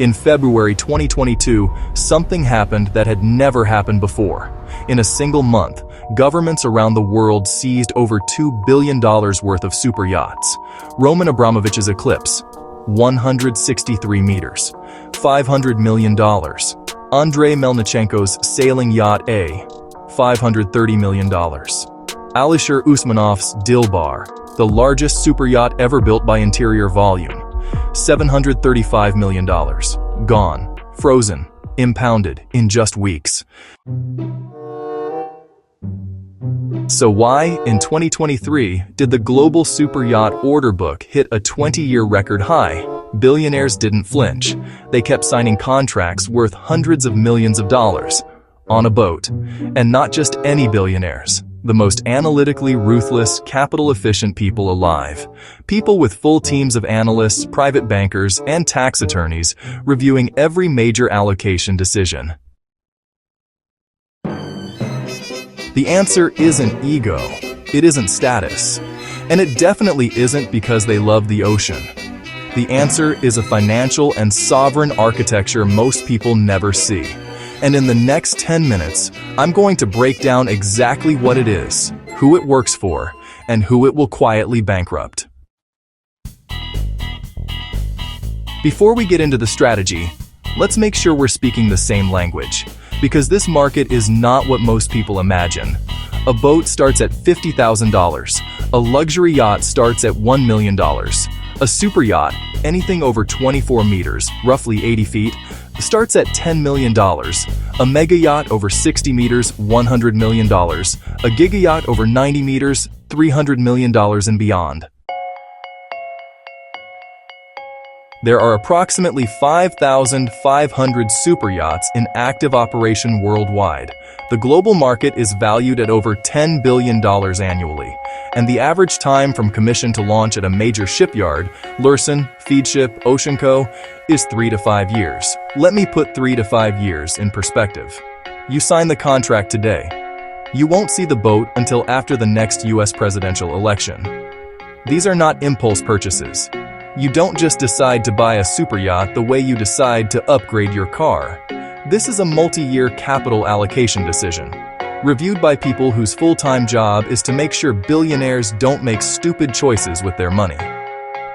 In February 2022, something happened that had never happened before. In a single month, governments around the world seized over $2 billion worth of super yachts. Roman Abramovich's Eclipse, 163 meters, $500 million. Andrei Melnichenko's sailing yacht A, $530 million. Alisher Usmanov's Dilbar, the largest super yacht ever built by interior volume, $735 million. Gone, frozen, impounded in just weeks. So why, in 2023, did the global super yacht order book hit a 20-year record high? Billionaires didn't flinch. They kept signing contracts worth hundreds of millions of dollars on a boat. And not just any billionaires. The most analytically ruthless, capital-efficient people alive. People with full teams of analysts, private bankers, and tax attorneys reviewing every major allocation decision. The answer isn't ego. It isn't status. And it definitely isn't because they love the ocean. The answer is a financial and sovereign architecture most people never see. And in the next 10 minutes, I'm going to break down exactly what it is, who it works for, and who it will quietly bankrupt. Before we get into the strategy, let's make sure we're speaking the same language, because this market is not what most people imagine. A boat starts at $50,000. A luxury yacht starts at $1 million. A super yacht, anything over 24 meters, roughly 80 feet, starts at $10 million. A mega yacht over 60 meters, $100 million. A giga yacht over 90 meters, $300 million and beyond. There are approximately 5,500 super yachts in active operation worldwide. The global market is valued at over $10 billion annually, and the average time from commission to launch at a major shipyard, Lursen, Feedship, Ocean Co., is 3 to 5 years. Let me put 3 to 5 years in perspective. You sign the contract today. You won't see the boat until after the next US presidential election. These are not impulse purchases. You don't just decide to buy a super yacht the way you decide to upgrade your car. This is a multi-year capital allocation decision, reviewed by people whose full-time job is to make sure billionaires don't make stupid choices with their money.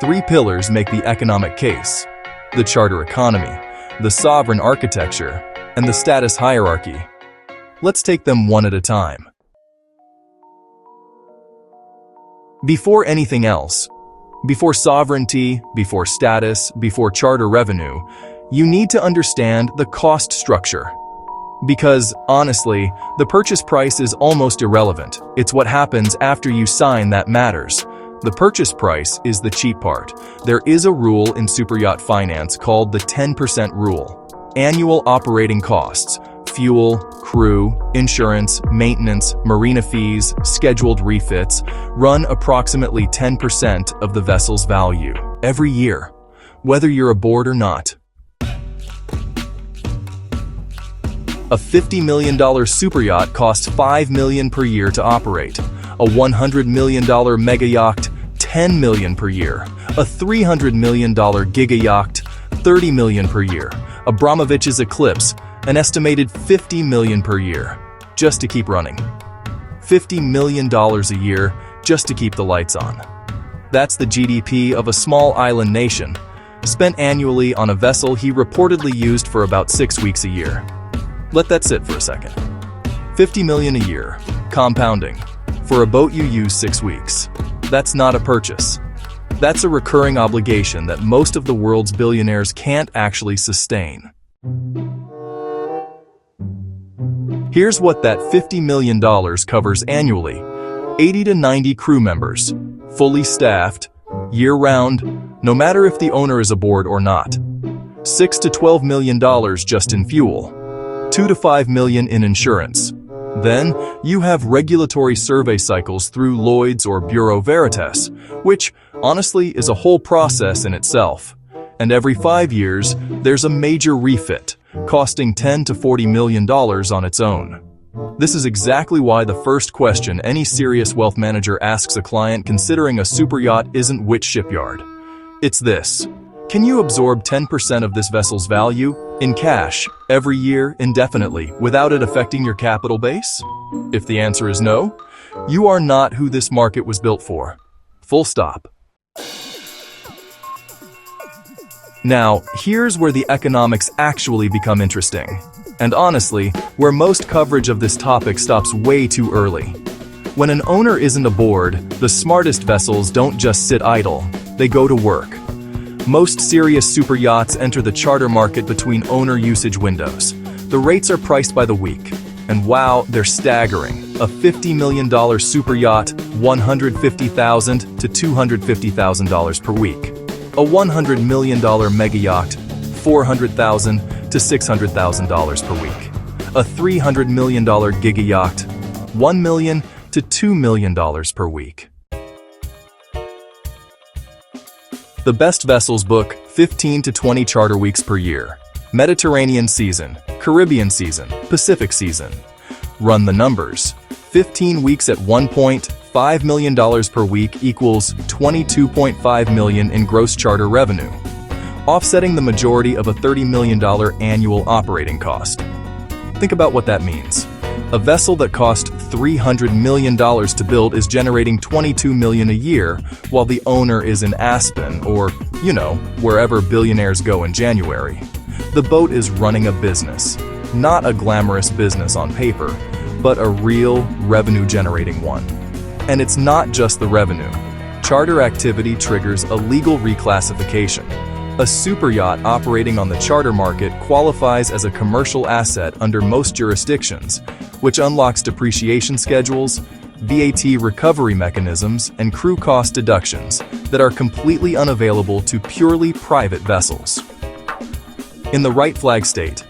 3 pillars make the economic case: the charter economy, the sovereign architecture, and the status hierarchy. Let's take them one at a time. Before anything else, before sovereignty, before status, before charter revenue, you need to understand the cost structure. Because, honestly, the purchase price is almost irrelevant. It's what happens after you sign that matters. The purchase price is the cheap part. There is a rule in superyacht finance called the 10% rule. Annual operating costs, fuel, crew, insurance, maintenance, marina fees, scheduled refits, run approximately 10% of the vessel's value every year, whether you're aboard or not. A $50 million superyacht costs $5 million per year to operate. A $100 million Megayacht, $10 million per year. A $300 million Gigayacht, $30 million per year. Abramovich's Eclipse, an estimated $50 million per year, just to keep running. $50 million a year just to keep the lights on. That's the GDP of a small island nation, spent annually on a vessel he reportedly used for about 6 weeks a year. Let that sit for a second. $50 million a year, compounding, for a boat you use 6 weeks. That's not a purchase. That's a recurring obligation that most of the world's billionaires can't actually sustain. Here's what that $50 million covers annually: 80 to 90 crew members, fully staffed, year-round, no matter if the owner is aboard or not. $6 to $12 million just in fuel. $2 to $5 million in insurance. Then, you have regulatory survey cycles through Lloyd's or Bureau Veritas, which, honestly, is a whole process in itself. And every 5 years, there's a major refit, costing $10 to $40 million on its own. This is exactly why the first question any serious wealth manager asks a client considering a superyacht isn't which shipyard. It's this: Can you absorb 10% of this vessel's value in cash every year indefinitely without it affecting your capital base? If the answer is no, you are not who this market was built for. Full stop. Now, here's where the economics actually become interesting. And honestly, where most coverage of this topic stops way too early. When an owner isn't aboard, the smartest vessels don't just sit idle, they go to work. Most serious super yachts enter the charter market between owner usage windows. The rates are priced by the week. And wow, they're staggering. A $50 million super yacht, $150,000 to $250,000 per week. A $100 million mega yacht, $400,000 to $600,000 per week. A $300 million giga yacht, $1 million to $2 million per week. The best vessels book 15 to 20 charter weeks per year. Mediterranean season, Caribbean season, Pacific season. Run the numbers. 15 weeks at $1.5 million per week equals $22.5 million in gross charter revenue, offsetting the majority of a $30 million annual operating cost. Think about what that means. A vessel that cost $300 million to build is generating $22 million a year, while the owner is in Aspen or, wherever billionaires go in January. The boat is running a business, not a glamorous business on paper, but a real revenue-generating one. And it's not just the revenue. Charter activity triggers a legal reclassification. A super yacht operating on the charter market qualifies as a commercial asset under most jurisdictions, which unlocks depreciation schedules, VAT recovery mechanisms, and crew cost deductions that are completely unavailable to purely private vessels. In the right flag state,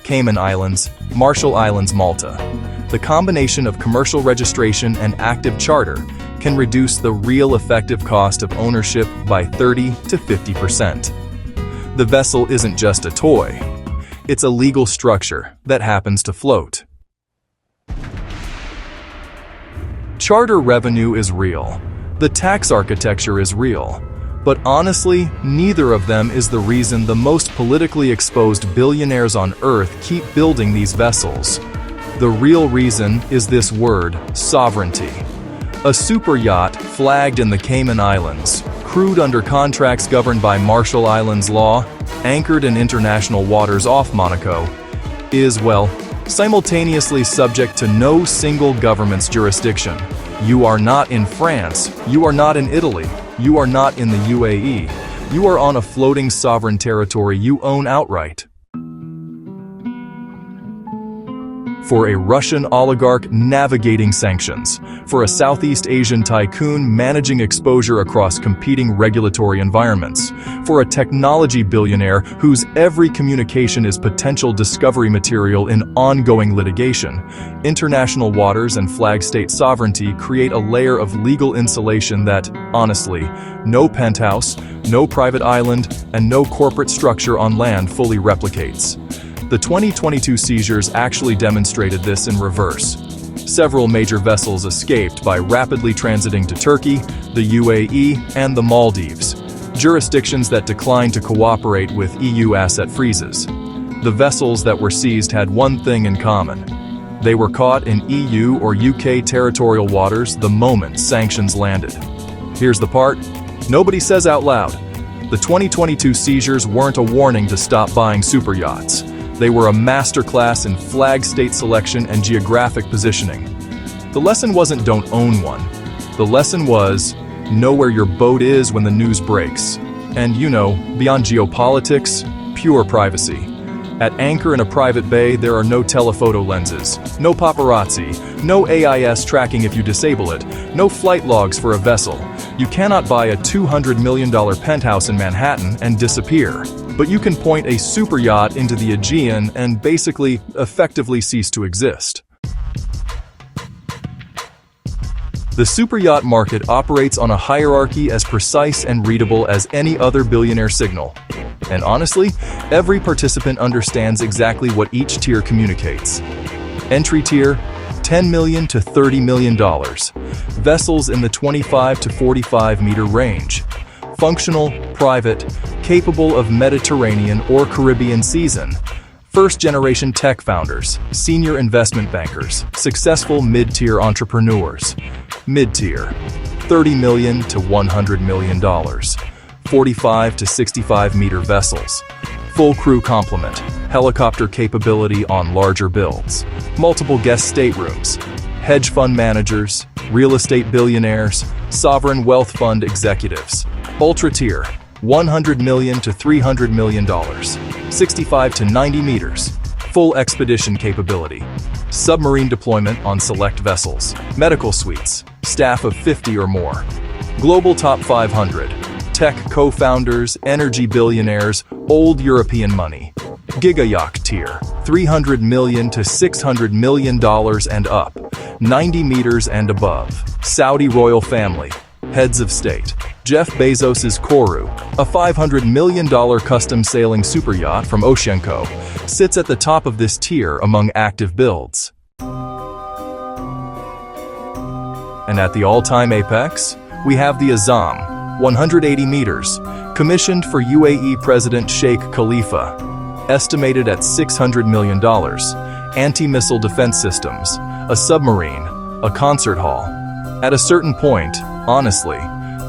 Cayman Islands, Marshall Islands, Malta, the combination of commercial registration and active charter can reduce the real effective cost of ownership by 30 to 50%. The vessel isn't just a toy. It's a legal structure that happens to float. Charter revenue is real. The tax architecture is real. But honestly, neither of them is the reason the most politically exposed billionaires on Earth keep building these vessels. The real reason is this word, sovereignty. A super yacht flagged in the Cayman Islands, crewed under contracts governed by Marshall Islands law, anchored in international waters off Monaco, is, simultaneously subject to no single government's jurisdiction. You are not in France, you are not in Italy, you are not in the UAE. You are on a floating sovereign territory you own outright. For a Russian oligarch navigating sanctions, for a Southeast Asian tycoon managing exposure across competing regulatory environments, for a technology billionaire whose every communication is potential discovery material in ongoing litigation, international waters and flag state sovereignty create a layer of legal insulation that, honestly, no penthouse, no private island, and no corporate structure on land fully replicates. The 2022 seizures actually demonstrated this in reverse. Several major vessels escaped by rapidly transiting to Turkey, the UAE, and the Maldives, jurisdictions that declined to cooperate with EU asset freezes. The vessels that were seized had one thing in common. They were caught in EU or UK territorial waters the moment sanctions landed. Here's the part nobody says out loud. The 2022 seizures weren't a warning to stop buying super yachts. They were a masterclass in flag state selection and geographic positioning. The lesson wasn't don't own one. The lesson was know where your boat is when the news breaks. And beyond geopolitics, pure privacy. At anchor in a private bay, there are no telephoto lenses, no paparazzi, no AIS tracking if you disable it, no flight logs for a vessel. You cannot buy a $200 million penthouse in Manhattan and disappear. But you can point a super yacht into the Aegean and basically, effectively cease to exist. The super yacht market operates on a hierarchy as precise and readable as any other billionaire signal. And honestly, every participant understands exactly what each tier communicates. Entry tier, $10 million to $30 million. Vessels in the 25 to 45 meter range. Functional, private, capable of Mediterranean or Caribbean season. First-generation tech founders, senior investment bankers, successful mid-tier entrepreneurs. Mid-tier, $30 million to $100 million. 45 to 65-meter vessels. Full crew complement, helicopter capability on larger builds. Multiple guest staterooms. Hedge fund managers, real estate billionaires, sovereign wealth fund executives. Ultra-tier, $100 million to $300 million. 65 to 90 meters. Full expedition capability. Submarine deployment on select vessels. Medical suites. Staff of 50 or more. Global top 500. Tech co-founders, energy billionaires, old European money. Gigayacht tier, $300 million to $600 million and up. 90 meters and above. Saudi royal family. Heads of state. Jeff Bezos' Koru, a $500 million custom sailing superyacht from Oceanco, sits at the top of this tier among active builds. And at the all-time apex, we have the Azam, 180 meters, commissioned for UAE President Sheikh Khalifa, estimated at $600 million, anti-missile defense systems, a submarine, a concert hall. At a certain point, honestly,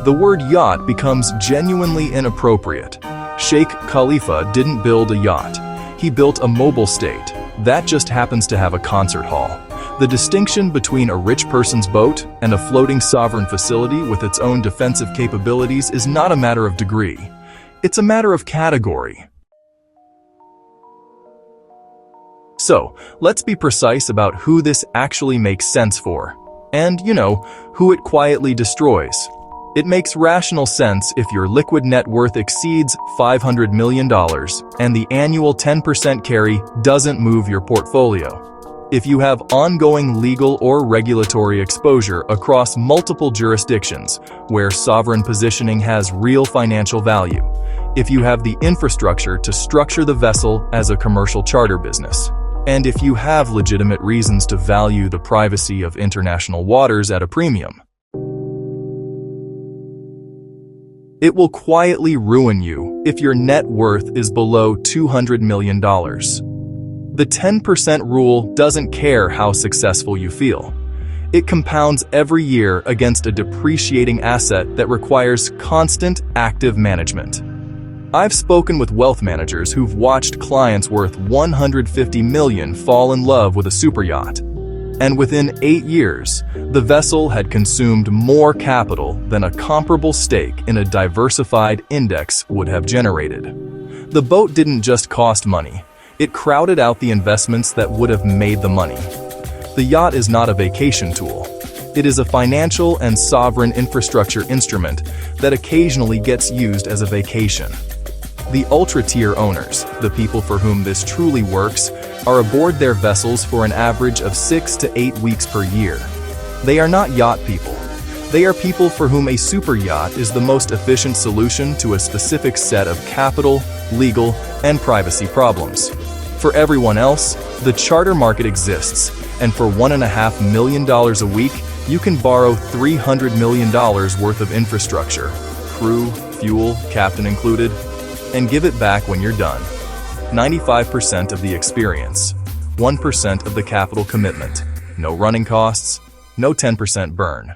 the word yacht becomes genuinely inappropriate. Sheikh Khalifa didn't build a yacht. He built a mobile state. That just happens to have a concert hall. The distinction between a rich person's boat and a floating sovereign facility with its own defensive capabilities is not a matter of degree. It's a matter of category. So, let's be precise about who this actually makes sense for. And, who it quietly destroys. It makes rational sense if your liquid net worth exceeds $500 million and the annual 10% carry doesn't move your portfolio. If you have ongoing legal or regulatory exposure across multiple jurisdictions where sovereign positioning has real financial value. If you have the infrastructure to structure the vessel as a commercial charter business. And if you have legitimate reasons to value the privacy of international waters at a premium. It will quietly ruin you if your net worth is below $200 million. The 10% rule doesn't care how successful you feel. It compounds every year against a depreciating asset that requires constant, active management. I've spoken with wealth managers who've watched clients worth $150 million fall in love with a superyacht. And within 8 years, the vessel had consumed more capital than a comparable stake in a diversified index would have generated. The boat didn't just cost money, it crowded out the investments that would have made the money. The yacht is not a vacation tool. It is a financial and sovereign infrastructure instrument that occasionally gets used as a vacation. The ultra-tier owners, the people for whom this truly works, are aboard their vessels for an average of 6 to 8 weeks per year. They are not yacht people. They are people for whom a super yacht is the most efficient solution to a specific set of capital, legal, and privacy problems. For everyone else, the charter market exists, and for $1.5 million a week, you can borrow $300 million worth of infrastructure, crew, fuel, captain included, and give it back when you're done. 95% of the experience, 1% of the capital commitment, no running costs, no 10% burn.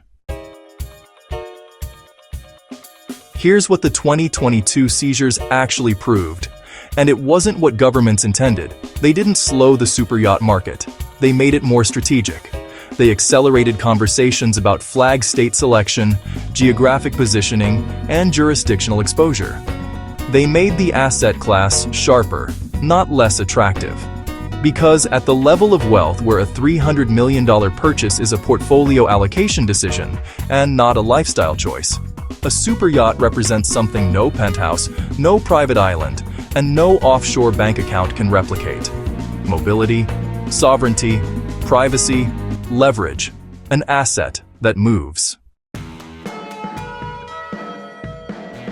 Here's what the 2022 seizures actually proved. And it wasn't what governments intended. They didn't slow the superyacht market. They made it more strategic. They accelerated conversations about flag state selection, geographic positioning, and jurisdictional exposure. They made the asset class sharper, not less attractive. Because at the level of wealth where a $300 million purchase is a portfolio allocation decision and not a lifestyle choice, a superyacht represents something no penthouse, no private island, and no offshore bank account can replicate. Mobility, sovereignty, privacy, leverage, an asset that moves.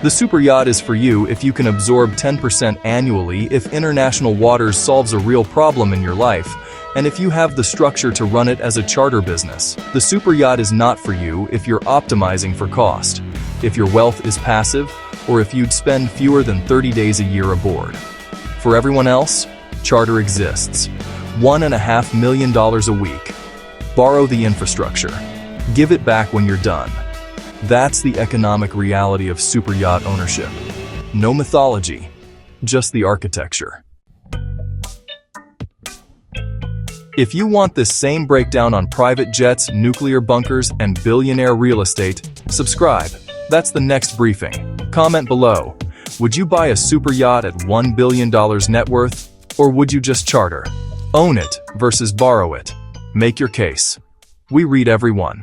The superyacht is for you if you can absorb 10% annually if international waters solves a real problem in your life, and if you have the structure to run it as a charter business. The superyacht is not for you if you're optimizing for cost. If your wealth is passive, or if you'd spend fewer than 30 days a year aboard. For everyone else, charter exists. $1.5 million a week. Borrow the infrastructure. Give it back when you're done. That's the economic reality of superyacht ownership. No mythology, just the architecture. If you want this same breakdown on private jets, nuclear bunkers, and billionaire real estate, subscribe. That's the next briefing. Comment below. Would you buy a superyacht at $1 billion net worth? Or would you just charter? Own it versus borrow it. Make your case. We read every one.